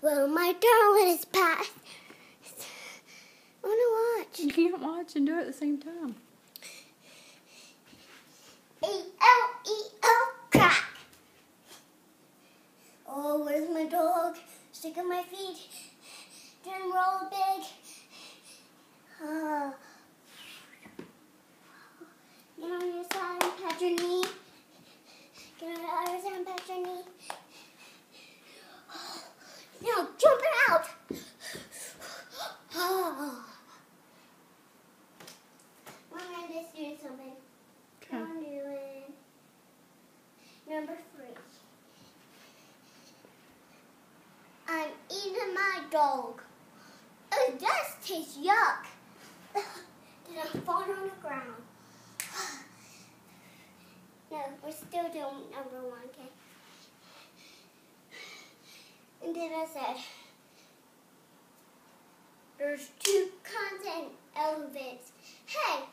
Well, my darling is past. I want to watch. You can't watch and do it at the same time. E-L-E-L, crack. Oh, where's my dog? Stick on my feet. Didn't roll big. Get on your side and pat your knee. Get on the other side and pat your knee. Now jump it out. I'm just doing something. Okay. I'm doing number 3. I'm eating my dog. It does taste yuck. Then I fall on the ground. No, we're still doing number 1, okay? And then I said, there's 2 kinds of elephants. Hey,